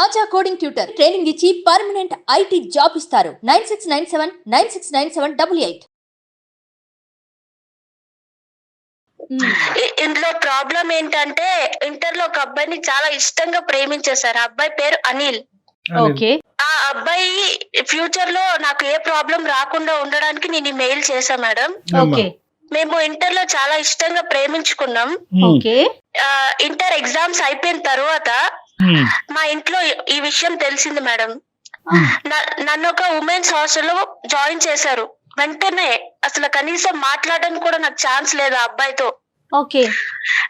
ఆచా coding tutor training ఇచ్చి permanent IT job ఇస్తారు. 9697969788. ఇందులో ప్రాబ్లం ఏంటంటే ఇంటర్ లో ఒక అబ్బాయిని చాలా ఇష్టంగా ప్రేమించేశారు. ఆ అబ్బాయి పేరు అనిల్. ఓకే. ఆ అబ్బాయి ఫ్యూచర్ లో నాకు ఏ ప్రాబ్లం రాకుండా ఉండడానికి నేను ఈ మెయిల్ చేశా మేడం. ఓకే. మేము ఇంటర్ లో చాలా ఇష్టంగా ప్రేమించుకున్నాం. ఓకే. ఇంటర్ ఎగ్జామ్స్ అయిపోయిన తర్వాత మా ఇంట్లో ఈ విషయం తెలిసింది మేడం. నన్ను ఒక ఉమెన్స్ హాస్టల్లో జాయిన్ చేశారు. వెంటనే అసలు కనీసం మాట్లాడడానికి కూడా నాకు ఛాన్స్ లేదు ఆ అబ్బాయితో. ఓకే.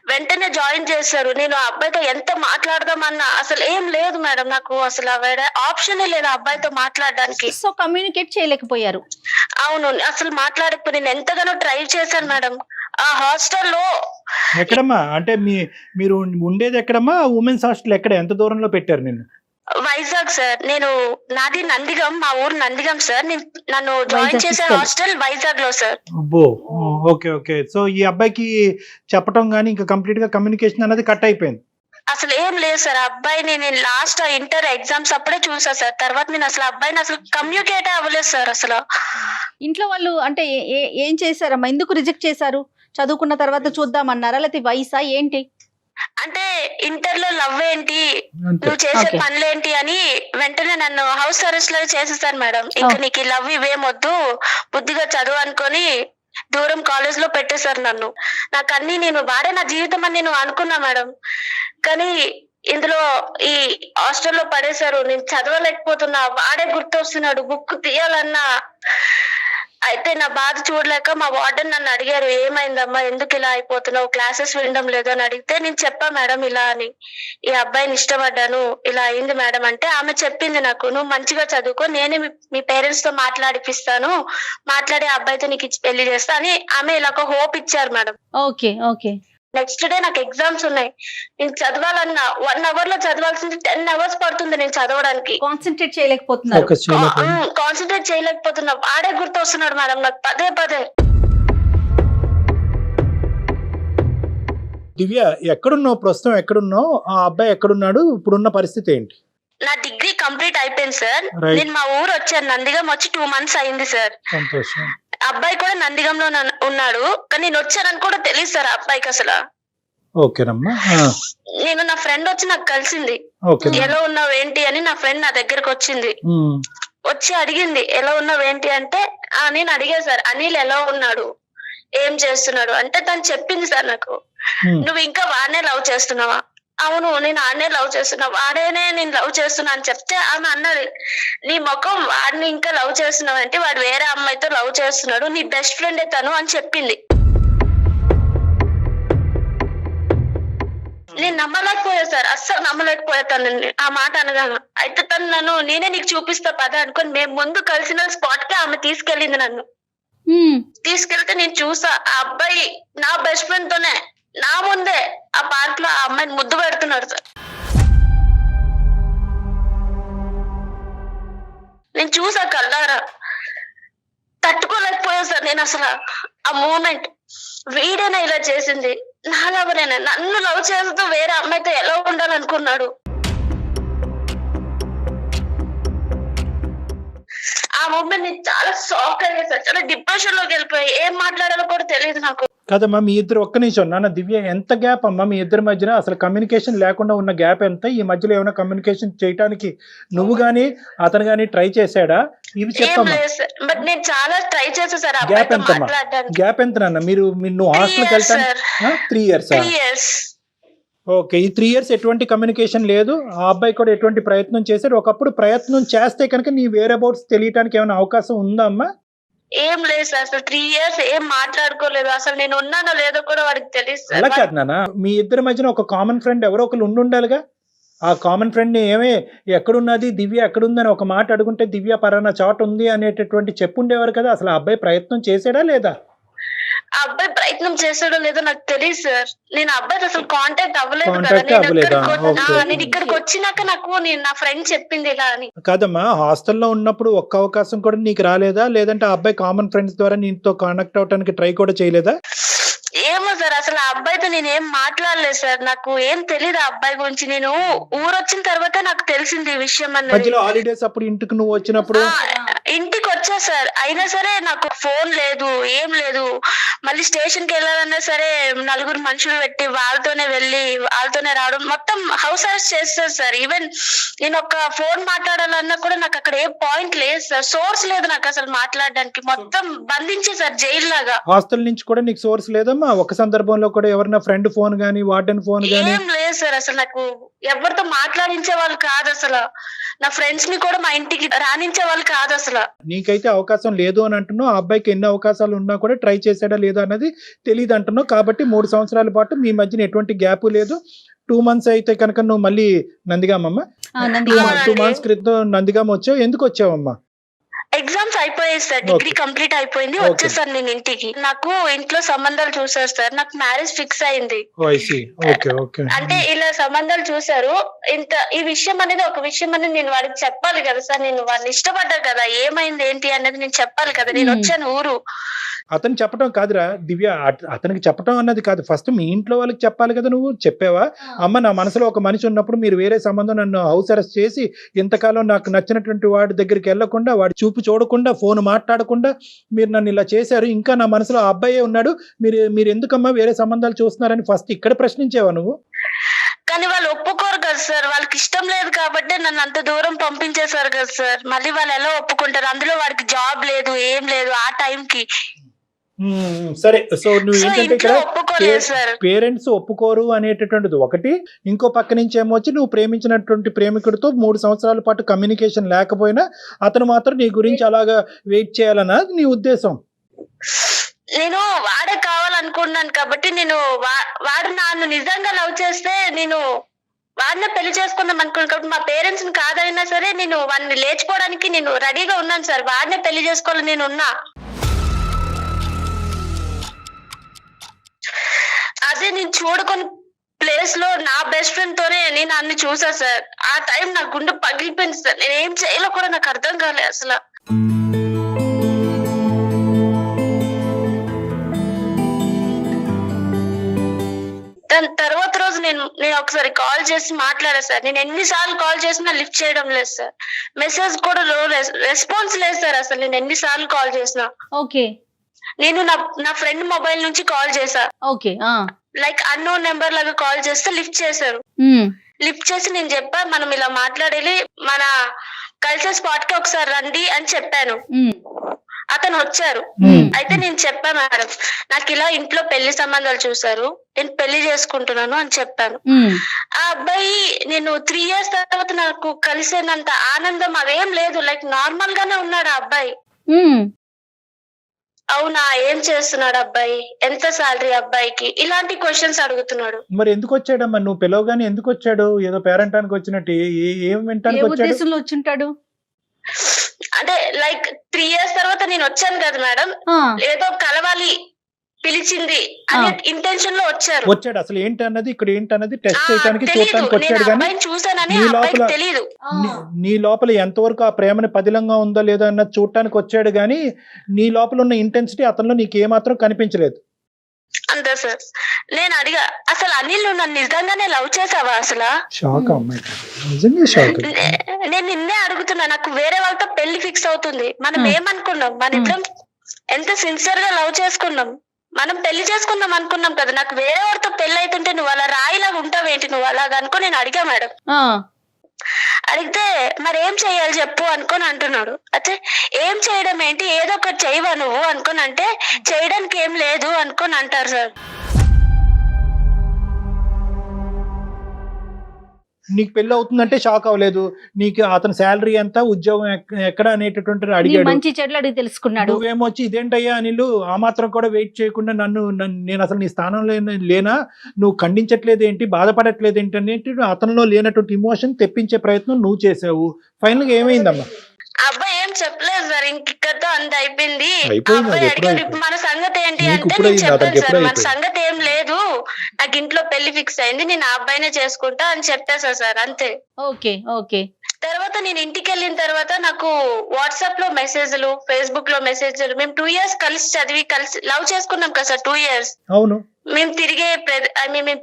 వెంటనే జాయిన్ చేశారు. నేను ఆ అబ్బాయితో ఎంత మాట్లాడదామన్నా అసలు ఏం లేదు మేడం. నాకు అసలు వేరే ఆప్షనే లేదు ఆ అబ్బాయితో మాట్లాడడానికి. సో కమ్యూనికేట్ చేయలేకపోయారు. అవును, అసలు మాట్లాడకపోయి నేను ఎంతగానో ట్రై చేశాను మేడం. ఆ హాస్టల్లో ఎక్కడమ్మా అంటే మీరు ఉండేది ఎక్కడమ్మా? ఉమెన్స్ హాస్టల్ ఎక్కడ, ఎంత దూరంలో పెట్టారు నిన్ను? వైజాగ్ సార్. నాది నందిగం, మా ఊరు నందిగం సార్. నన్ను జాయిన్ చేసే హాస్టల్ వైజాగ్ లో సార్. అబ్బో, ఓకే ఓకే. సో ఈ అబ్బాయికి చెప్పడం గానీ ఇంకా కంప్లీట్ గా కమ్యూనికేషన్ అనేది కట్ అయిపోయింది. అసలు ఏం లేదు సార్. ఆ అబ్బాయిని నేను లాస్ట్ ఇంటర్ ఎగ్జామ్స్ అప్పుడే చూసా సార్. తర్వాత నేను అసలు అబ్బాయిని అసలు కమ్యూనికేట్ అవ్వలేదు సార్. అసలు ఇంట్లో వాళ్ళు అంటే ఏం చేశారమ్మా? ఎందుకు రిజెక్ట్ చేశారు? చదువుకున్న తర్వాత చూద్దామన్నారా, లేకపోతే వయసా ఏంటి? అంటే ఇంటర్ లో లవ్ ఏంటి, నువ్వు చేసే పనులేంటి అని వెంటనే నన్ను హౌస్ అరెస్ట్ లో చేసేసారు మేడం. ఇంకా నీకు ఈ లవ్ ఇవేమొద్దు, బుద్ధిగా చదువు అనుకొని దూరం కాలేజ్ లో పెట్టేశారు నన్ను. నాకు అన్ని వాడే నా జీవితం అని నేను అనుకున్నా మేడం. కానీ ఇందులో ఈ హాస్టల్లో పడేశారు. నేను చదవలేకపోతున్నా, వాడే గుర్తొస్తున్నాడు. బుక్ తీయాలన్నా అయితే నా బాధ చూడలేక మా వార్డెన్ నన్ను అడిగారు, ఏమైందమ్మా, ఎందుకు ఇలా అయిపోతున్నావు, క్లాసెస్ వినడం లేదు అని అడిగితే నేను చెప్పా మేడం ఇలా అని, ఈ అబ్బాయిని ఇష్టపడ్డాను, ఇలా అయింది మేడం అంటే ఆమె చెప్పింది నాకు, నువ్వు మంచిగా చదువుకో, నేనే మీ పేరెంట్స్ తో మాట్లాడిపిస్తాను, మాట్లాడే అబ్బాయితో నీకు ఇచ్చి పెళ్లి చేస్తా అని ఆమె ఇలా ఒక హోప్ ఇచ్చారు madam. Okay. Okay. Next day నాకు ఎగ్జామ్స్ ఉన్నాయి. నేను చదవాలన్నా 1 hour లో చదవాల్సింది 10 hours పడుతుంది నేను చదవడానికి. కాన్సన్ట్రేట్ చేయలేకపోతున్నారు. కాన్సన్ట్రేట్ చేయలేకపోతున్నా. వాడే గుర్తు వస్తున్నాడు మేడం నాకు పదే పదే. దివ్య, ఎక్కడున్నావు ప్రస్తుతం? ఎక్కడున్నావు? ఆ అబ్బాయి ఎక్కడున్నాడు? ఇప్పుడున్న పరిస్థితి ఏంటి? నా డిగ్రీ కంప్లీట్ అయిపోయింది సార్. నేను మా ఊరు వచ్చాను, నందిగం వచ్చి 2 months అయింది సార్. సంతోషం. అబ్బాయి కూడా నందిగంలో ఉన్నాడు, కానీ నేను వచ్చానని కూడా తెలియదు సార్ ఆ అబ్బాయికి అసలు. ఓకేనమ్మా. నేను నా ఫ్రెండ్ వచ్చి నాకు కలిసింది, ఎలా ఉన్నావు ఏంటి అని. నా ఫ్రెండ్ నా దగ్గరకు వచ్చింది, వచ్చి అడిగింది ఎలా ఉన్నావు ఏంటి అంటే నేను అడిగా సార్, అనిల్ ఎలా ఉన్నాడు, ఏం చేస్తున్నాడు అంటే తను చెప్పింది సార్ నాకు, నువ్వు ఇంకా వాడినే లవ్ చేస్తున్నావా? అవును, నేను ఆడనే లవ్ చేస్తున్నా, వాడేనే నేను లవ్ చేస్తున్నా అని చెప్తే ఆమె అన్నది, నీ ముఖం, వాడిని ఇంకా లవ్ చేస్తున్నావు అంటే వాడు వేరే అమ్మాయితో లవ్ చేస్తున్నాడు, నీ బెస్ట్ ఫ్రెండే తను అని చెప్పింది. నేను నమ్మలేకపోయా సార్, అస్సలు నమ్మలేకపోయా తనని ఆ మాట అనగాను. అయితే తను నన్ను నేనే నీకు చూపిస్తా పద అనుకొని మేము ముందు కలిసిన స్పాట్ కి ఆమె తీసుకెళ్ళింది నన్ను. తీసుకెళ్తే నేను చూసా ఆ అబ్బాయి నా బెస్ట్ ఫ్రెండ్ తోనే నా ముందే ఆ పార్క్ లో ఆ అమ్మాయిని ముద్దు పెడుతున్నాడు సార్. నేను చూసా కళ్ళారా, తట్టుకోలేకపోయా సార్ నేను అసలు ఆ మూమెంట్. వీడేనా ఇలా చేసింది, నా లవరేనా, నన్ను లవ్ చేస్తూ వేరే అమ్మాయితో ఎలా ఉండాలనుకున్నాడు. ఆ మూమెంట్ నేను చాలా షాక్ అయ్యా సార్, చాలా డిప్రెషన్ లోకి వెళ్ళిపోయి ఏం మాట్లాడాలో కూడా తెలియదు నాకు. కదమ్మా, మీ ఇద్దరు ఒక్క నిమిషం. నాన్న దివ్య, ఎంత గ్యాప్ అమ్మా మీ ఇద్దరి మధ్యన? అసలు కమ్యూనికేషన్ లేకుండా ఉన్న గ్యాప్ ఎంత? ఈ మధ్యలో ఏమైనా కమ్యూనికేషన్ చేయడానికి నువ్వు గానీ అతను గానీ ట్రై చేశాడా? ఇవి చెప్పమ్మా. బట్ నేను చాలా ట్రై చేసా సార్. గ్యాప్ ఎంతమ్మా? గ్యాప్ ఎంత నాన్న? నువ్వు హాస్టల్కి వెళ్తాను 3 years. ఓకే. ఈ 3 years ఎటువంటి కమ్యూనికేషన్ లేదు. ఆ అబ్బాయి కూడా ఎటువంటి ప్రయత్నం చేశాడు? ఒకప్పుడు ప్రయత్నం చేస్తే కనుక నీ వేరే అబౌట్స్ తెలియటానికి ఏమైనా అవకాశం ఉందా అమ్మా? ఏం లేదు సార్, అసలు 3 years ఏం మాట్లాడుకోలేదు. అసలు నేను ఉన్నానో లేదో కూడా వాడికి తెలుసు. అలా కాదు నాన్న, మీ ఇద్దరి మధ్యన ఒక కామన్ ఫ్రెండ్ ఎవరో ఒకరు ఉండాలిగా. ఆ కామన్ ఫ్రెండ్ ని ఎక్కడున్నది దివ్య, ఎక్కడుందని ఒక మాట అడుగుంటే దివ్య పరానా చోట ఉంది అనేటటువంటి చెప్పుండేవారు కదా. అసలు ఆ అబ్బాయి ప్రయత్నం చేశాడా లేదా? ఆ అబ్బాయి ప్రయత్నం చేసాడో లేదో నాకు తెలియదు సార్. నేను అబ్బాయి అసలు కాంటాక్ట్ అవ్వలేదు కదా. నేను ఇక్కడికి వచ్చినాక నాకు నా ఫ్రెండ్ చెప్పింది ఇలా అని. కాదమ్మా, హాస్టల్లో ఉన్నప్పుడు ఒక్క అవకాశం కూడా నీకు రాలేదా? లేదంటే ఆ అబ్బాయి కామన్ ఫ్రెండ్స్ ద్వారా నీతో కాంటాక్ట్ అవడానికి ట్రై కూడా చేయలేదా? ఏమో సార్, అసలు ఆ అబ్బాయితో నేను ఏం మాట్లాడలేదు సార్. నాకు ఏం తెలియదు ఆ అబ్బాయి గురించి. నేను ఊరొచ్చిన తర్వాత నాకు తెలిసింది ఈ విషయం అన్నది. మధ్యలో హాలిడేస్ అప్పుడు ఇంటికి నువ్వు వచ్చినప్పుడు ఇంటికి వచ్చా సార్, అయినా సరే నాకు ఫోన్ లేదు, ఏం లేదు. మళ్ళీ స్టేషన్ కి వెళ్ళాలన్నా సరే 4 మనుషులు పెట్టి వాళ్ళతోనే వెళ్ళి వాళ్ళతోనే రావడం, మొత్తం హౌస్ అరెస్ట్ చేస్తారు సార్. ఈవెన్ నేను ఒక ఫోన్ మాట్లాడాలన్నా కూడా నాకు అక్కడ ఏ పాయింట్ లేదు సార్, సోర్స్ లేదు నాకు అసలు మాట్లాడడానికి. మొత్తం బంధించేసారు జైలు లాగా. హాస్టల్ నుంచి కూడా నీకు సోర్స్ లేదమ్మా? ఒక సందర్భంలో కూడా ఎవరైనా ఫ్రెండ్ ఫోన్ గానీ వార్డెన్ ఫోన్ గానీ? ఏం లేదు సార్, అసలు నాకు ఎవరితో మాట్లాడించే వాళ్ళు కాదు అసలు. నా ఫ్రెండ్స్ ని కూడా మా ఇంటికి రానించే వాళ్ళు కాదు అసలు. నీకైతే అవకాశం లేదు అని అంటున్నావు. ఆ అబ్బాయికి ఎన్ని అవకాశాలు ఉన్నా కూడా ట్రై చేశాడా లేదా అన్నది తెలియదు అంటున్నావు. కాబట్టి 3 సంవత్సరాల పాటు మీ మధ్యన ఎటువంటి గ్యాప్ లేదు. 2 months అయితే కనుక నువ్వు మళ్ళీ నందిగామమ్మా 2 months క్రితం నందిగామ వచ్చావు. ఎందుకు వచ్చావమ్మా? ఎగ్జామ్స్ అయిపోయాయి సార్, డిగ్రీ కంప్లీట్ అయిపోయింది, వచ్చేసాను నేను ఇంటికి. నాకు ఇంట్లో సంబంధాలు చూసారు సార్, నాకు మ్యారేజ్ ఫిక్స్ అయింది. అంటే ఇలా సంబంధాలు చూసారు. ఈ విషయం అనేది ఒక విషయం అనేది నేను వాడికి చెప్పాలి కదా సార్. నేను వాడిని ఇష్టపడ్డా కదా, ఏమైంది ఏంటి అనేది నేను చెప్పాలి కదా. నేను వచ్చాను ఊరు. అతను చెప్పడం కాదురా దివ్య, అతనికి చెప్పడం అన్నది కాదు, ఫస్ట్ మీ ఇంట్లో వాళ్ళకి చెప్పాలి కదా. నువ్వు చెప్పావా? అమ్మ, నా మనసులో ఒక మనిషి ఉన్నప్పుడు మీరు వేరే సంబంధం, నన్ను హౌస్ అరెస్ట్ చేసి ఇంతకాలం నాకు నచ్చినటువంటి వాడి దగ్గరికి వెళ్లకుండా, వాడి చూపు చూడకుండా, ఫోన్ మాట్లాడకుండా మీరు నన్ను ఇలా చేశారు. ఇంకా నా మనసులో ఆ అబ్బాయే ఉన్నాడు, మీరు ఎందుకమ్మా వేరే సంబంధాలు చూస్తున్నారని ఫస్ట్ ఇక్కడ ప్రశ్నించేవా నువ్వు? కానీ వాళ్ళు ఒప్పుకోరు కదా సార్, వాళ్ళకి ఇష్టం లేదు కాబట్టి నన్ను అంత దూరం పంపించేశారు కదా సార్. మళ్ళీ వాళ్ళు ఎలా ఒప్పుకుంటారు? అందులో వాడికి జాబ్ లేదు, ఏం లేదు ఆ టైంకి. సరే, సో నువ్వు ఏంటంటే ఇక్కడ సార్ పేరెంట్స్ ఒప్పుకోరు అనేటటువంటిది ఒకటి, ఇంకో పక్క నుంచి ఏమొచ్చి నువ్వు ప్రేమించినటువంటి ప్రేమికుడితో 3 సంవత్సరాల పాటు కమ్యూనికేషన్ లేకపోయినా అతను మాత్రం నీ గురించి అలాగా వెయిట్ చేయాలన్నా నీ ఉద్దేశం? నేను వాడే కావాలనుకున్నాను కాబట్టి, నేను వాడు నన్ను నిజంగా లవ్ చేస్తే నేను వాడినే పెళ్లి చేసుకుందాం అనుకున్నాను కాబట్టి, మా పేరెంట్స్ ని కాదైనా సరే నేను వాడిని లేచిపోవడానికి నేను రెడీగా ఉన్నాను సార్. వాడినే పెళ్లి చేసుకోవాలని నేను ఉన్నా. అదే నేను చూడుకొని ప్లేస్ లో నా బెస్ట్ ఫ్రెండ్ తోనే నేను అన్ని చూసా సార్. ఆ టైం నా గుండె పగిలిపోయింది సార్. నేను ఏం చేయాలో కూడా నాకు అర్థం కాలేదు అసలు. దాని తర్వాత రోజు నేను ఒకసారి కాల్ చేసి మాట్లాడా సార్. నేను ఎన్నిసార్లు కాల్ చేసినా లిఫ్ట్ చేయడం లేదు సార్. మెసేజ్ కూడా రెస్పాన్స్ లేదు సార్. అసలు నేను ఎన్నిసార్లు కాల్ చేసినా. ఓకే, నేను నా ఫ్రెండ్ మొబైల్ నుంచి కాల్ చేశా. ఓకే, లైక్ అన్నోన్ నెంబర్ లాగా కాల్ చేస్తే లిఫ్ట్ చేశారు. లిఫ్ట్ చేసి నేను చెప్పా, మనం ఇలా మాట్లాడేది, మన కల్చర్ స్పాట్ కి ఒకసారి రండి అని చెప్పాను. అతను వచ్చారు. అయితే నేను చెప్పా, మేడం నాకు ఇలా ఇంట్లో పెళ్లి సంబంధాలు చూసారు, నేను పెళ్లి చేసుకుంటున్నాను అని చెప్పాను. ఆ అబ్బాయి నేను 3 years తర్వాత నాకు కలిసేంత ఆనందం అవేం లేదు, లైక్ నార్మల్ గానే ఉన్నాడు ఆ అబ్బాయి. అవునా, ఏం చేస్తున్నాడు అబ్బాయి, ఎంత సాలరీ అబ్బాయికి, ఇలాంటి క్వశ్చన్స్ అడుగుతున్నాడు. మరి ఎందుకు వచ్చాడమ్మా? నువ్వు పిలవగానే ఎందుకు వచ్చాడు? ఏదో పేరెంటానికి వచ్చినట్టు ఏం వింటానికి వచ్చాడు? అంటే లైక్ 3 years తర్వాత నేను వచ్చాను కదా మేడం, ఏదో కలవాలి పిలిచింది అనే ఇంటెన్షన్ లో వచ్చాడు. అసలు ఏంటి అన్నది ఇక్కడ ఏంటి అన్నది టెస్ట్ చేయడానికి చూడటానికి వచ్చాడు. కానీ నీ లోపల ఎంతవరకు ఆ ప్రేమని పదిలంగా ఉందో లేదో అన్నది చూడటానికి వచ్చాడు. కానీ నీ లోపల ఉన్న ఇంటెన్సిటీ అతనిలో నీకు ఏమాత్రం కనిపించలేదు. అంతే సార్. నేను అడిగా, అసలు అనిల్ నువ్వు నన్ను నిజంగానే లవ్ చేసావా? అసలు షాక్ అమ్మాయి, నిజంగా షాక్. నేను నిన్నే అడుగుతున్నా, నాకు వేరే వాళ్ళతో పెళ్లి ఫిక్స్ అవుతుంది. మనం ఏమనుకున్నాం, మన ఇద్దరం ఎంత సిన్సియర్ గా లవ్ చేసుకున్నాం, మనం పెళ్లి చేసుకుందాం అనుకున్నాం కదా. నాకు వేరే వాడితో పెళ్లి అవుతుంటే నువ్వు అలా రాయిలాగా ఉంటావేంటి, నువ్వు అలాగా అనుకో నేను అడిగా మేడం. అడిగితే మరి ఏం చెయ్యాలి చెప్పు అనుకొని అంటున్నాడు. అయితే ఏం చేయడం ఏంటి, ఏదో ఒకటి చేయవా నువ్వు అనుకొని అంటే, చేయడానికి ఏం లేదు అనుకొని అంటారు సార్. నీకు పెళ్లి అవుతుందంటే షాక్ అవ్వలేదు. నీకు అతని శాలరీ ఎంత, ఉద్యోగం ఎక్కడ అనేటటువంటి అడిగాడు, మంచి చెడ్లు అడిగి తెలుసుకున్నాడు. నువ్వేమొచ్చి ఇదేంటయ్యా అనిలు ఆ మాత్రం కూడా వెయిట్ చేయకుండా నేను అసలు నీ స్థానంలో లేనా, నువ్వు ఖండించట్లేదు ఏంటి, బాధపడట్లేదు ఏంటి అనేది అతనిలో లేనటువంటి ఇమోషన్ తెప్పించే ప్రయత్నం నువ్వు చేసావు. ఫైనల్ గా ఏమైందమ్మా? అబ్బాయి ఏం చెప్పలేదు సార్, ఇంకతో అంత అయిపోయింది. మన సంగతి ఏంటి అంటే నేను చెప్పాను సార్, మన సంగతి ఏం లేదు, నాకు ఇంట్లో పెళ్లి ఫిక్స్ అయింది, నేను ఆ అబ్బాయినే చేసుకుంటా అని చెప్పేసా సార్. అంతే. Okay okay. తర్వాత నేను ఇంటికి వెళ్ళిన తర్వాత నాకు వాట్సాప్ లో మెసేజ్లు, ఫేస్బుక్ లో మెసేజ్లు, మేము 2 years కలిసి చదివి కలిసి లవ్ చేసుకున్నాం కదా సార్. 2 years అవును. మేము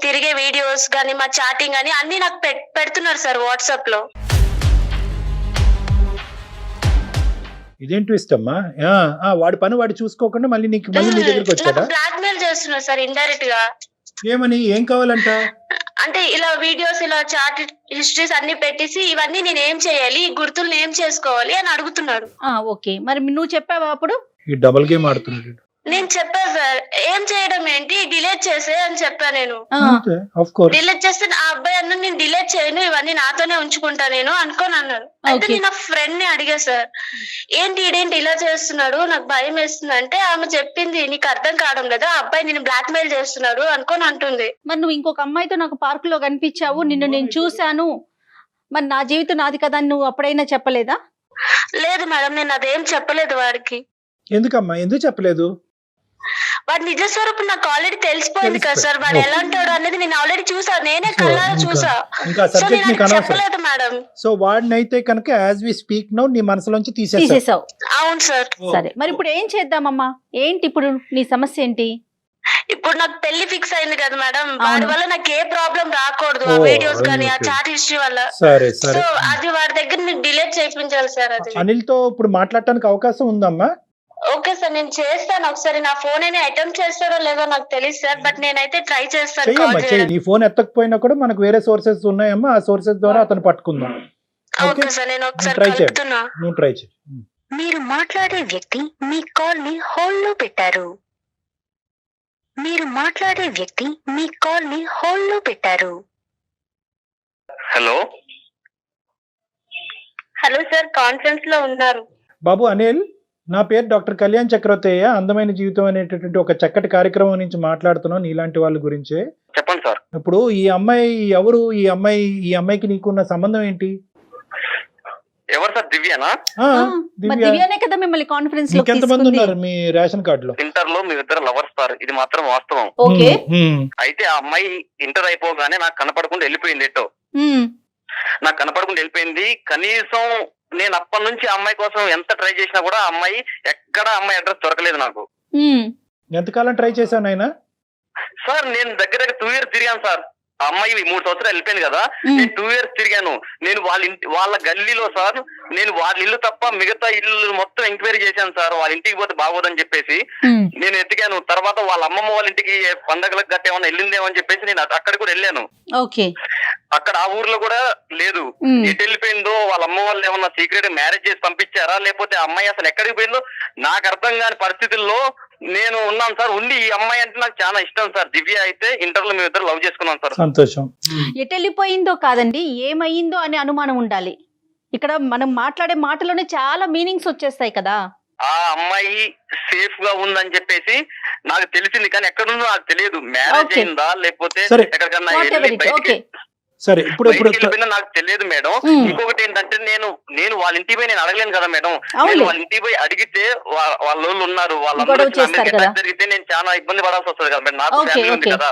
తిరిగే వీడియోస్ గానీ మా చాటింగ్ గానీ అన్ని నాకు పెడుతున్నారు సార్ వాట్సాప్ లో. ఇదేం ట్విస్ట్ అమ్మా? వాడి పని వాడు చూసుకోకుండా మళ్ళీ నీ దగ్గరికి వచ్చాడా? బ్లాక్ మెయిల్ చేస్తున్నారు సార్ ఇండైరెక్ట్ గా. ఏమని? ఏం కావాలంట? అంటే ఇలా వీడియోస్, ఇలా చాట్ హిస్టరీస్ అన్ని పెట్టేసి ఇవన్నీ నేను ఏం చేయాలి, ఈ గుర్తులు ఏం చేసుకోవాలి అని అడుగుతున్నాడు. ఓకే, మరి నువ్వు చెప్పావా అప్పుడు? ఈ డబుల్ గేమ్ ఆడుతున్నాడు. నేను చెప్పా సార్, ఏం చేయడం ఏంటి, డిలీట్ చేసే అని చెప్పా. నేను డిలీట్ చేస్తే ఆ అబ్బాయి అన్న నేను డిలీట్ చేయను, ఇవన్నీ నాతోనే ఉంచుకుంటా నేను అనుకోని అన్నాడు. అయితే నేను నా ఫ్రెండ్ ని అడిగా, సార్ ఇదేంటి ఇలా చేస్తున్నాడు, నాకు భయం వేస్తుంది అంటే ఆమె చెప్పింది, నీకు అర్థం కావడం లేదా, ఆ అబ్బాయి నేను బ్లాక్ మెయిల్ చేస్తున్నాడు అనుకోని అంటుంది. మరి నువ్వు ఇంకొక అమ్మాయితో నాకు పార్క్ లో కనిపించావు, నిన్ను నేను చూశాను, మరి నా జీవితం నాది కదా అని నువ్వు అప్పుడైనా చెప్పలేదా? లేదు మేడం, నేను అదేం చెప్పలేదు వాడికి. ఎందుకమ్మా? ఎందుకు చెప్పలేదు? వాడి నిజ స్వరూపం నాకు ఆల్రెడీ తెలిసిపోయింది కదా సార్. వాడు ఎలా ఉంటాడు అనేది నేను ఆల్రెడీ చూసా, నేనే కళ్ళారా చూసా. సో నేను చెప్పలేదు మేడం. సో వాడినైతే కనుక యాజ్ వి స్పీక్ నౌ నీ మనసులోంచి తీసేసావు. అవును సార్. సరే, మరి ఇప్పుడు ఏం చేద్దామమ్మా? ఏంటి ఇప్పుడు నీ సమస్య ఏంటి? ఇప్పుడు నాకు పెళ్లి ఫిక్స్ అయింది కదా మేడం, వాడి వల్ల నాకు ఏ ప్రాబ్లం రాకూడదు, ఆ వీడియోస్ కానీ ఆ చాట్ హిస్టరీ వల్ల. సో అది వాడి దగ్గర నేను డిలీట్ చేయించాలి సార్. అది అనిల్ తో ఇప్పుడు మాట్లాడటానికి అవకాశం ఉందమ్మా? ఓకే సార్, నేను చేస్తాను. ఒకసారి నా ఫోన్ అయినా అటెంప్ట్ చేస్తారో లేదో నాకు తెలియదు సార్, బట్ నేనైతే ట్రై చేస్తాను. నీ ఫోన్ ఎత్తకపోయినా కూడా మనకు వేరే సోర్సెస్ ఉన్నాయమ్మా, ఆ సోర్సెస్ ద్వారా అతను పట్టుకుందాం. ఓకే సార్, నేను ఒకసారి కలుపుతున్నా. నువ్వు ట్రై చేయి. మీరు మాట్లాడే వ్యక్తి మీ కాల్ ని హోల్డ్ లో పెట్టారు. మీరు మాట్లాడే వ్యక్తి మీ కాల్ ని హోల్డ్ లో పెట్టారు. హలో సార్, కాన్ఫరెన్స్ లో ఉన్నారు. బాబు అనిల్, నా పేరు డాక్టర్ కళ్యాణ్ చక్రవర్తయ్య. అందమైన జీవితం అనేటటువంటి ఒక చక్కటి కార్యక్రమం నుంచి మాట్లాడుతున్నాను నీలాంటి వాళ్ళ గురించే. చెప్పండి సార్. ఇప్పుడు ఈ అమ్మాయి ఎవరు? ఈ అమ్మాయికి నీకున్న సంబంధం ఏంటి? ఎవరు సార్? దివ్యనా? దివ్యనే కదా మిమ్మల్ని కాన్ఫరెన్స్ లో. ఎంతమంది ఉన్నారు మీ రేషన్ కార్డు లో? ఇంటర్ లో మీ ఇద్దరు లవర్స్ సార్, ఇది మాత్రం వాస్తవం. ఓకే. అయితే ఆ అమ్మాయి ఇంటర్ అయిపోగానే నాకు కనపడకుండా వెళ్ళిపోయింది. ఎటో నాకు కనపడకుండా వెళ్ళిపోయింది. కనీసం నేను అప్పటి నుంచి అమ్మాయి కోసం ఎంత ట్రై చేసినా కూడా అమ్మాయి ఎక్కడ అమ్మాయి అడ్రస్ దొరకలేదు నాకు. ఎంతకాలం ట్రై చేశాను ఆయన? సార్ నేను దగ్గర 2 years తిరిగాను సార్. ఆ అమ్మాయి 3 సంవత్సరాలు వెళ్ళిపోయింది కదా, నేను 2 years తిరిగాను. నేను వాళ్ళ గల్లీలో సార్, నేను వాళ్ళ ఇల్లు తప్ప మిగతా ఇల్లు మొత్తం ఎంక్వైరీ చేశాను సార్. వాళ్ళ ఇంటికి పోతే బాగోదని చెప్పేసి నేను ఎతికాను. తర్వాత వాళ్ళ అమ్మమ్మ వాళ్ళ ఇంటికి పండగలకు గట్ట ఏమన్నా వెళ్ళిందేమో అని చెప్పేసి నేను అక్కడ కూడా వెళ్ళాను. అక్కడ ఆ ఊర్లో కూడా లేదు. ఎటు వెళ్ళిపోయిందో, వాళ్ళ అమ్మ వాళ్ళు ఏమన్నా సీక్రెట్ మ్యారేజ్ చేసి పంపించారా, లేకపోతే అమ్మాయి అసలు ఎక్కడికి పోయిందో నాకు అర్థం కాని పరిస్థితుల్లో నేను ఉన్నాను సార్. ఉండి ఈ అమ్మాయి అంటే నాకు చాలా ఇష్టం సార్. దివ్య అయితే ఇంటర్ లో మేము ఇద్దరు లవ్ చేసుకున్నాం సార్. సంతోషం. ఎటు వెళ్ళిపోయిందో కాదండి, ఏమయ్యిందో అనే అనుమానం ఉండాలి. ఇక్కడ మనం మాట్లాడే మాటలోనే చాలా మీనింగ్స్ వచ్చేస్తాయి కదా. ఆ అమ్మాయి సేఫ్ గా ఉందని చెప్పేసి నాకు తెలిసింది, కానీ ఎక్కడుందో నాకు తెలియదు. మ్యారేజ్ అయిందా లేకపోతే ఎక్కడికన్నా సరే, ఇప్పుడు నాకు తెలియదు మేడం. ఇంకొకటి ఏంటంటే నేను వాళ్ళ ఇంటికి పోయి నేను అడగలేను కదా మేడం. నేను వాళ్ళ ఇంటికి పోయి అడిగితే వాళ్ళ ఉన్నారు, వాళ్ళందరూ జరిగితే నేను చాలా ఇబ్బంది పడాల్సి వస్తుంది కదా మేడం. నాకు ఫ్యామిలీ ఉంది కదా.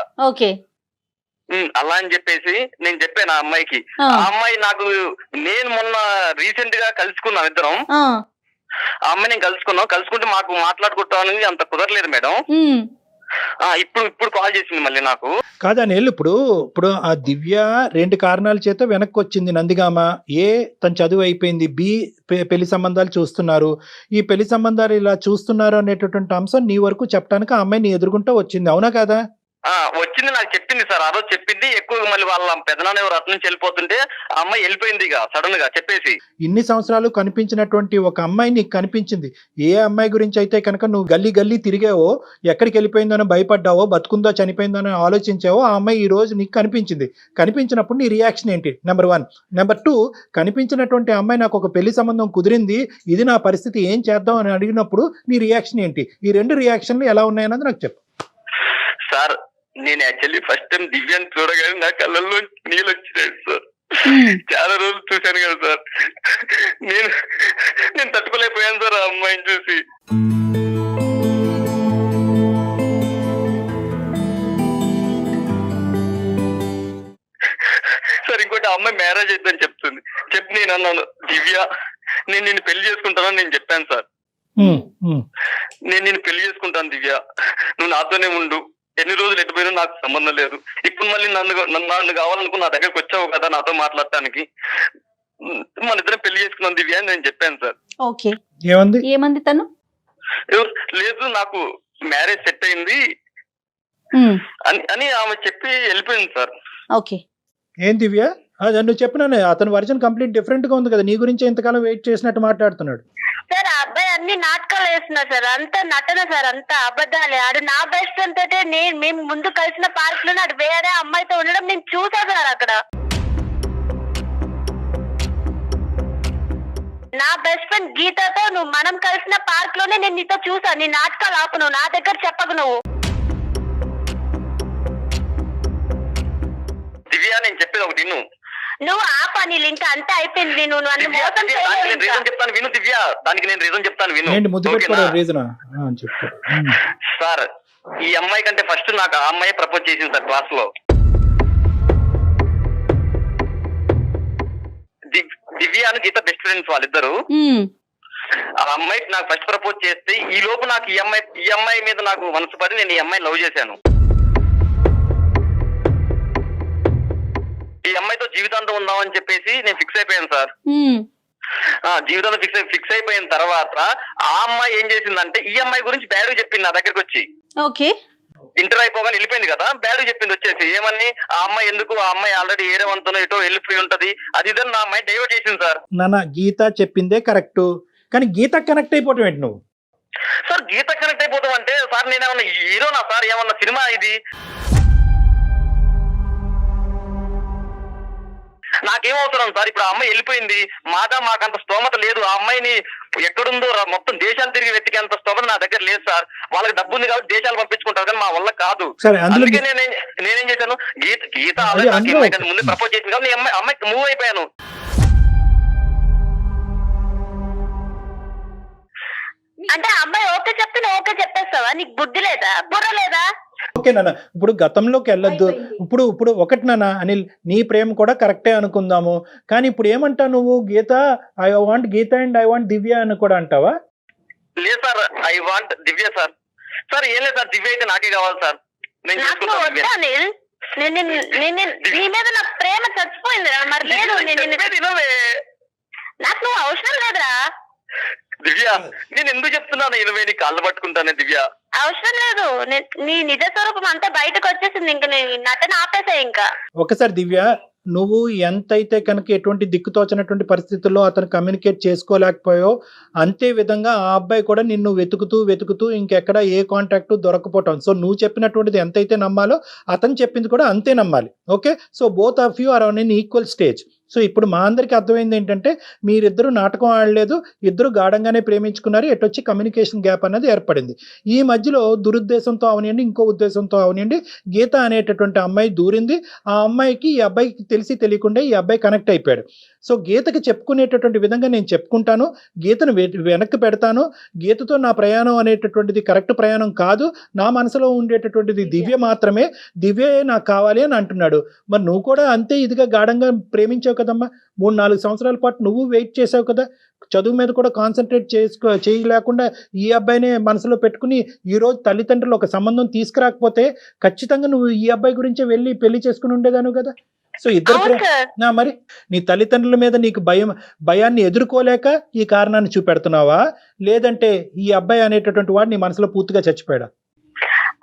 అలా అని చెప్పేసి నేను చెప్పాను ఆ అమ్మాయికి. ఆ అమ్మాయి నాకు, నేను మొన్న రీసెంట్ గా కలుసుకున్నాం ఇద్దరం. ఆ అమ్మాయి నేను కలుసుకుంటే మాకు మాట్లాడుకుంటామని అంత కుదరలేదు మేడం. ఇప్పుడు కాల్ చేసింది మళ్ళీ నాకు. కాదని ఇప్పుడు ఆ దివ్య 2 కారణాల చేత వెనక్కి వచ్చింది నందిగామ. ఏ, తన చదువు అయిపోయింది. బి, పెళ్లి సంబంధాలు చూస్తున్నారు. ఈ పెళ్లి సంబంధాలు ఇలా చూస్తున్నారు అనేటటువంటి అంశం నీ వరకు చెప్పడానికి ఆ అమ్మాయి నీ ఎదుర్కొంటూ వచ్చింది, అవునా కాదా? వచ్చింది, నాకు చెప్పింది సార్. ఆ రోజు చెప్పింది. ఎక్కువ మళ్ళీ వాళ్ళ పెదనాన్న ఎవరు అటు నుంచి వెళ్ళిపోతుంటే ఆ అమ్మాయి వెళ్ళిపోయింది ఇక సడన్ గా చెప్పేసి. ఇన్ని సంవత్సరాలు కనిపించినటువంటి ఒక అమ్మాయి నీకు కనిపించింది. ఏ అమ్మాయి గురించి అయితే కనుక నువ్వు గల్లీ తిరిగావో, ఎక్కడికి వెళ్ళిపోయిందనో భయపడ్డావో, బతుకుందో చనిపోయిందనో ఆలోచించావో, ఆ అమ్మాయి ఈ రోజు నీకు కనిపించింది. కనిపించినప్పుడు నీ రియాక్షన్ ఏంటి? నెంబర్ 1. నెంబర్ 2, కనిపించినటువంటి అమ్మాయి నాకు ఒక పెళ్లి సంబంధం కుదిరింది, ఇది నా పరిస్థితి, ఏం చేద్దాం అని అడిగినప్పుడు నీ రియాక్షన్ ఏంటి? ఈ 2 రియాక్షన్లు ఎలా ఉన్నాయన్నది నాకు చెప్పు సార్. నేను యాక్చువల్లీ ఫస్ట్ టైం దివ్యాన్ని చూడగానే నా కళ్ళల్లో నీళ్ళు వచ్చినాయి సార్. చాలా రోజులు చూశాను కదా సార్. నేను తట్టుకోలేకపోయాను సార్ ఆ అమ్మాయిని చూసి. సార్ ఇంకోటి, ఆ అమ్మాయి మ్యారేజ్ అయిద్దని చెప్తుంది. చెప్పి నేను నేను అన్నాను, దివ్య నేను నిన్ను పెళ్లి చేసుకుంటానని నేను చెప్పాను సార్. నేను నిన్ను పెళ్లి చేసుకుంటాను దివ్య, నువ్వు నాతోనే ఉండు, ఎన్ని రోజులు ఎటుపోయినా నాకు సంబంధం లేదు. ఇప్పుడు మళ్ళీ నన్ను కావాలనుకుని నా దగ్గరకు వచ్చావు కదా నాతో మాట్లాడటానికి, మన ఇద్దరం పెళ్లి చేసుకున్నాం దివ్య అని నేను చెప్పాను సార్. ఓకే, ఏమంది తను? లేదు నాకు మ్యారేజ్ సెట్ అయింది అని ఆమె చెప్పి వెళ్ళిపోయింది సార్. ఓకే, ఏం దివ్య నువ్వు చెప్పినానే అతని వర్జన్ కంప్లీట్ డిఫరెంట్ గా ఉంది కదా, నీ గురించి ఇంతకాలం వెయిట్ చేసినట్టు మాట్లాడుతున్నాడు. సార్ ఆ అబ్బాయి అన్ని నాటకాలు వేస్తున్నారు సార్, అంత నటన సార్, అంత అబద్ధాలే. ఆడు నా బెస్ట్ ఫ్రెండ్ తోటే మేము ముందు కలిసిన పార్క్ లోనే ఆడు వేరే అమ్మాయితో ఉండడం నేను చూసా సార్. అక్కడ నా బెస్ట్ ఫ్రెండ్ గీతతో మనం కలిసిన పార్క్ లోనే నేను నీతో చూసా. నీ నాటకాలు ఆపు, నువ్వు నా దగ్గర చెప్పకు. దివ్య నేను చెప్పేది ఒకటి నువ్వు ఆ పని ఇంకా అంతా అయిపోయింది. నువ్వు నన్ను మోసం రీజన్ చెప్తాను విను దివ్య, దానికి నేను రీజన్ చెప్తాను విను. సార్ ఈ అమ్మాయి కంటే ఫస్ట్ నాకు ఆ అమ్మాయి ప్రపోజ్ చేసింది సార్ క్లాస్ లో. దివ్య అని గీత బెస్ట్ ఫ్రెండ్స్ వాళ్ళిద్దరు. ఆ అమ్మాయికి నాకు ఫస్ట్ ప్రపోజ్ చేస్తే ఈ లోపు నాకు ఈ అమ్మాయి మీద నాకు మనసు పడి నేను ఈ అమ్మాయిని లవ్ చేశాను. ఈ అమ్మాయితో జీవితాంతం ఉందామని చెప్పేసి నేను ఫిక్స్ అయిపోయాను సార్. జీవితాంతం ఫిక్స్ అయిపోయిన తర్వాత ఆ అమ్మాయి ఏం చేసిందంటే ఈ అమ్మాయి గురించి బ్యాడ్ చెప్పింది నా దగ్గరకు వచ్చి. ఓకే, ఇంటర్ అయిపోగానే వెళ్ళిపోయింది కదా, బ్యాడ్ చెప్పింది వచ్చేసి. ఏమని ఆ అమ్మాయి ఎందుకు, ఆ అమ్మాయి ఆల్రెడీ ఏరే వంతునో ఎటో వెళ్ళిపోయి ఉంటది, అది ఇదని నా అమ్మాయి డైవర్ట్ చేసింది సార్. నాన్న గీత చెప్పిందే కరెక్ట్, కానీ గీత కనెక్ట్ అయిపోవటం ఏంటి నువ్వు? సార్ గీత కనెక్ట్ అయిపోతాం అంటే సార్ నేనేమన్నా హీరోనా సార్, ఏమన్నా సినిమా ఇది? నాకేమవసరం సార్, ఇప్పుడు ఆ అమ్మాయి వెళ్ళిపోయింది, మాకంత స్తోమత లేదు. ఆ అమ్మాయిని ఎక్కడుందో మొత్తం దేశాలు తిరిగి వెతికేంత స్తోమత నా దగ్గర లేదు సార్. వాళ్ళకి డబ్బు ఉంది కాబట్టి దేశాలు పంపించుకుంటారు, కానీ మా వల్ల కాదు. అందుకే నేనేం చేశాను, గీత ఆల్రెడీ ముందు ప్రపోజ్ చేసింది కాబట్టి అమ్మాయికి మూవ్ అయిపోయాను. అంటే అమ్మాయి ఓకే చెప్తే నువ్వు ఓకే చెప్పేస్తావా? నీకు బుద్ధి లేదా, బుర్ర లేదా? ఓకే నాన్న, ఇప్పుడు గతంలోకి వెళ్ళొద్దు. ఇప్పుడు ఒకటి నాన్న అనిల్, నీ ప్రేమ కూడా కరెక్టే అనుకుందాము, కానీ ఇప్పుడు ఏమంటా నువ్వు? Geeta I want Geeta and I want Divya అని కూడా అంటావా? లేదు sir, I want Divya sir. Sir ఏం లేదు సార్, దివ్య అయితే నాకే కావాలి సార్. నేను నీ మీద నా ప్రేమ చచ్చిపోయింది మరి. లేదు నాకు నువ్వు అవసరం లేదురా దివ్య. నేను ఎందుకు చెప్తున్నాను, 20 కాళ్ళు పట్టుకుంటానే దివ్య. అవసరం లేదు, నీ నిజ స్వరూపం అంతా బయటకు వచ్చేసింది. ఇంకా నీ నటన ఆపేసా. ఇంకా ఒకసారి దివ్య, నువ్వు ఎంతైతే కనుక ఎటువంటి దిక్కుతోచినటువంటి పరిస్థితుల్లో అతను కమ్యూనికేట్ చేసుకోలేకపోయావు, అంతే విధంగా ఆ అబ్బాయి కూడా నిన్ను వెతుకుతూ ఇంకెక్కడ ఏ కాంటాక్ట్ దొరకపోవటం. సో నువ్వు చెప్పినటువంటిది ఎంతైతే నమ్మాలో అతను చెప్పింది కూడా అంతే నమ్మాలి. Okay, so both of you are on an equal stage. So ఇప్పుడు మా అందరికీ అర్థమైంది ఏంటంటే మీరిద్దరు నాటకం ఆడలేదు, ఇద్దరు గాఢంగానే ప్రేమించుకున్నారు, ఎటొచ్చి కమ్యూనికేషన్ గ్యాప్ అనేది ఏర్పడింది. ఈ మధ్యలో దురుద్దేశంతో అవనివ్వండి, ఇంకో ఉద్దేశంతో అవనివ్వండి, గీత అనేటటువంటి అమ్మాయి దూరింది. ఆ అమ్మాయికి ఈ అబ్బాయికి తెలిసి తెలియకుండా ఈ అబ్బాయి కనెక్ట్ అయిపోయాడు. సో గీతకి చెప్పుకునేటటువంటి విధంగా నేను చెప్పుకుంటాను, గీతను వెనక్కి పెడతాను. గీతతో నా ప్రయాణం అనేటటువంటిది కరెక్ట్ ప్రయాణం కాదు, నా మనసులో ఉండేటటువంటిది దివ్య మాత్రమే, దివ్యే నాకు కావాలి అని అంటున్నాడు. మరి నువ్వు కూడా అంతే ఇదిగా గాఢంగా ప్రేమించావు కదమ్మా. 3-4 సంవత్సరాల పాటు నువ్వు వెయిట్ చేసావు కదా, చదువు మీద కూడా కాన్సన్ట్రేట్ చేయలేకుండా ఈ అబ్బాయినే మనసులో పెట్టుకుని ఈరోజు తల్లిదండ్రులు ఒక సంబంధం తీసుకురాకపోతే ఖచ్చితంగా నువ్వు ఈ అబ్బాయి గురించే వెళ్ళి పెళ్లి చేసుకుని ఉండేదాను కదా. సో ఇద్దరు మరి నీ తల్లిదండ్రుల మీద నీకు భయాన్ని ఎదుర్కోలేక ఈ కారణాన్ని చూపెడుతున్నావా, లేదంటే ఈ అబ్బాయి అనేటటువంటి వాడు నీ మనసులో పూర్తిగా చచ్చిపోయాడా?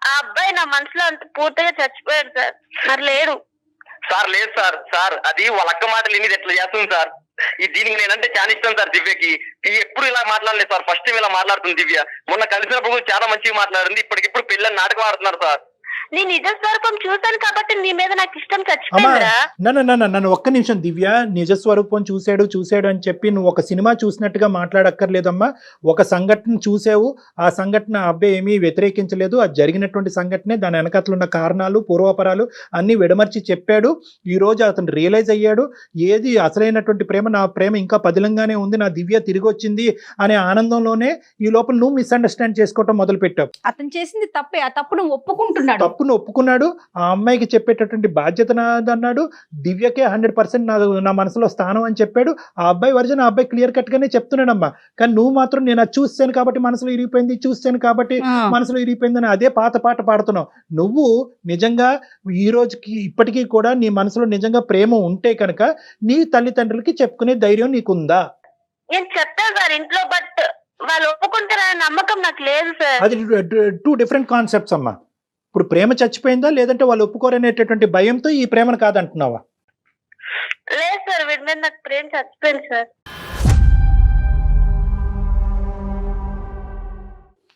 ఆ అబ్బాయి నా మనసులో అంత పూర్తిగా చచ్చిపోయాడు సార్. మరి లేడు సార్, లేదు సార్. సార్ అది వాళ్ళ అక్క మాటలు ఇన్ని ఎట్లా చేస్తుంది సార్. దీనికి నేనంటే చాలా ఇష్టం సార్ దివ్యకి. ఎప్పుడు ఇలా మాట్లాడలేదు సార్, ఫస్ట్ టైం ఇలా మాట్లాడుతుంది దివ్య. మొన్న కలిసినప్పుడు చాలా మంచిగా మాట్లాడింది, ఇప్పటికిప్పుడు పెళ్ళని నాటకం ఆడుతున్నారు సార్. నీ నిజ స్వరూపం చూసాను కాబట్టి నీ మీద నాకు ఇష్టం చచ్చిపోయిందిరా. నన్ను ఒక్క నిమిషం దివ్య, నిజ స్వరూపం చూసాడు అని చెప్పి నువ్వు ఒక సినిమా చూసినట్టుగా మాట్లాడక్కర్లేదమ్మా. ఒక సంఘటన చూసావు, ఆ సంఘటన అబ్బాయి ఏమీ వ్యతిరేకించలేదు, అది జరిగినటువంటి సంఘటనే, దాని వెనకట్లు ఉన్న కారణాలు పూర్వపరాలు అన్ని విడమర్చి చెప్పాడు. ఈ రోజు అతను రియలైజ్ అయ్యాడు, ఏది అసలైనటువంటి ప్రేమ, నా ప్రేమ ఇంకా పదిలంగానే ఉంది, నా దివ్య తిరిగి వచ్చింది అనే ఆనందంలోనే ఈ లోపల నువ్వు మిస్అండర్స్టాండ్ చేసుకోవటం మొదలు పెట్టావు. అతను చేసింది తప్పే, ఆ తప్పు నువ్వు ఒప్పుకుంటున్నాడు. తప్పును ఒప్పుకున్నాడు, ఆ అమ్మాయికి చెప్పేటటువంటి బాధ్యత నాదన్నాడు, దివ్యకే 100% నా మనసులో స్థానం అని చెప్పాడు. ఆ అబ్బాయి వర్జన్ ఆ అబ్బాయి క్లియర్ కట్ గానే చెప్తున్నాడమ్మా. కానీ నువ్వు మాత్రం నేను అది చూస్తాను కాబట్టి మనసులో ఇరిగిపోయింది, చూస్తాను కాబట్టి మనసులో ఇరిగిపోయిందని అదే పాత పాట పాడుతున్నావు. నువ్వు నిజంగా ఈ రోజుకి ఇప్పటికీ కూడా నీ మనసులో నిజంగా ప్రేమ ఉంటే కనుక నీ తల్లిదండ్రులకి చెప్పుకునే ధైర్యం నీకుందా? నేను చెప్తాను సార్ ఇంట్లో, బట్ వాళ్ళు ఒప్పుకుంటారనే నమ్మకం నాకు లేదు సార్. అది 2 డిఫరెంట్ కాన్సెప్ట్స్ అమ్మా. ఇప్పుడు ప్రేమ చచ్చిపోయిందా లేదంటే వాళ్ళు ఒప్పుకోరనేటటువంటి భయంతో ఈ ప్రేమను కాదంటున్నావా? లేదు సార్, వీడి మీద నాకు ప్రేమ చచ్చిపోయింది సార్.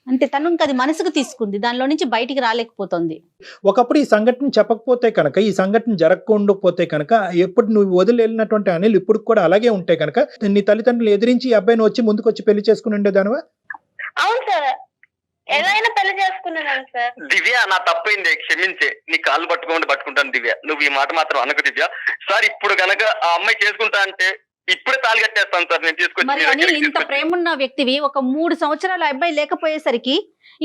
అంటే తను ఇంకా అది మనసుకు తీసుకుంది, దానిలో నుంచి బయటికి రాలేకపోతుంది. ఒకప్పుడు ఈ సంఘటన చెప్పకపోతే కనుక, ఈ సంఘటన జరగకపోతే కనుక, ఎప్పుడు నువ్వు వదిలి వెళ్ళినటువంటి అనిల్ ఇప్పుడు కూడా అలాగే ఉంటే కనుక నీ తల్లిదండ్రులు ఎదిరించి ఈ అబ్బాయిని వచ్చి ముందుకు వచ్చి పెళ్లి చేసుకుని ఉండేదానివా? అవును సార్, ఎలా అయినా పెళ్లి చేసుకున్నాను సార్. దివ్య నా తప్పైంది, క్షమించే. నీ కాళ్ళు పట్టుకుంటాను దివ్య, నువ్వు ఈ మాట మాత్రం అనకు దివ్య. సార్ ఇప్పుడు గనక ఆ అమ్మాయి చేసుకుంటా అంటే ఇప్పుడే తాళి కట్టేస్తాను సార్. నేను మరి అనిల్ ఇంత తీసుకొచ్చి ప్రేమ ఉన్న వ్యక్తివి ఒక 3 సంవత్సరాల అబ్బాయి లేకపోయేసరికి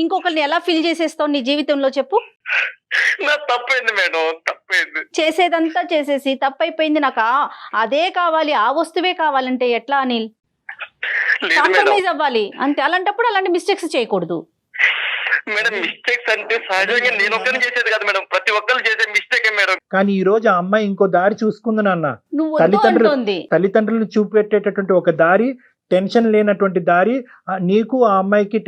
ఇంకొకరిని ఎలా ఫీల్ చేసేస్తావు నీ జీవితంలో చెప్పు? నా తప్పైంది మేడం, తప్పైంది. చేసేదంతా చేసేసి తప్పైపోయింది, నాకు అదే కావాలి, ఆ వస్తువే కావాలంటే ఎట్లా అనిల్? లేదు మేడం, కాంప్రమైజ్ అవ్వాలి అంతే. అలాంటప్పుడు అలాంటి మిస్టేక్స్ చేయకూడదు. మేడం మిస్టేక్స్ అంటే సహజంగా నేను ఒక్కరిని చేసేది కదా మేడం, ప్రతి ఒక్కరు చేసే మిస్టేకే మేడం. కానీ ఈ రోజు ఆ అమ్మాయి ఇంకో దారి చూసుకుంది నాన్న. నువ్వు వద్దు అంటోంది. తల్లిదండ్రులు చూపెట్టేటటువంటి ఒక దారి, టెన్షన్ లేనటువంటి దారి, నీకు ఆ అమ్మాయికి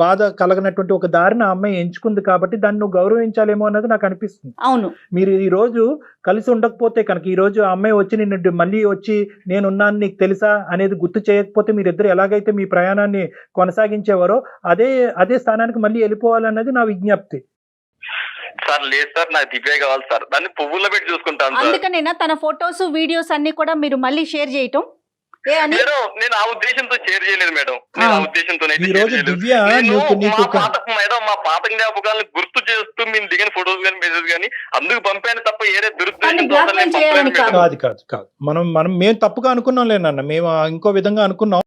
బాధ కలగనటువంటి ఒక దారిని ఆ అమ్మాయి ఎంచుకుంది కాబట్టి దాన్ని నువ్వు గౌరవించాలేమో అన్నది నాకు అనిపిస్తుంది. అవును, మీరు ఈ రోజు కలిసి ఉండకపోతే కనుక, ఈ రోజు ఆ అమ్మాయి వచ్చి నిన్ను మళ్ళీ వచ్చి నేనున్నాను నీకు తెలుసా అనేది గుర్తు చేయకపోతే మీరిద్దరు ఎలాగైతే మీ ప్రయాణాన్ని కొనసాగించేవారో అదే స్థానానికి మళ్ళీ వెళ్ళిపోవాలన్నది నా విజ్ఞప్తి. సార్ లేదు సార్, నాకు దివ్య కావాలి సార్, దాన్ని పువ్వుల్లో పెట్టి చూసుకుంటాను సార్. అందుకనేనా తన ఫొటోస్ వీడియోస్ అన్ని కూడా మీరు మళ్ళీ షేర్ చేయటం? ఏ అని మేడం నేను ఆ ఉద్దేశంతో షేర్ చేయలేదు మేడం, నేను ఆ ఉద్దేశంతో ఈ రోజు దివ్య మా పాత జ్ఞాపకాలను గుర్తు చేస్తూ మేము దిగిన ఫోటోస్ కానీ మెసేజ్ కానీ అందుకు పంపాను తప్ప ఏరే blackmail చేయాలని కాదు. కాదు మనం మేము తప్పుగా అనుకున్నాం లేనన్న, మేము ఇంకో విధంగా అనుకున్నాం.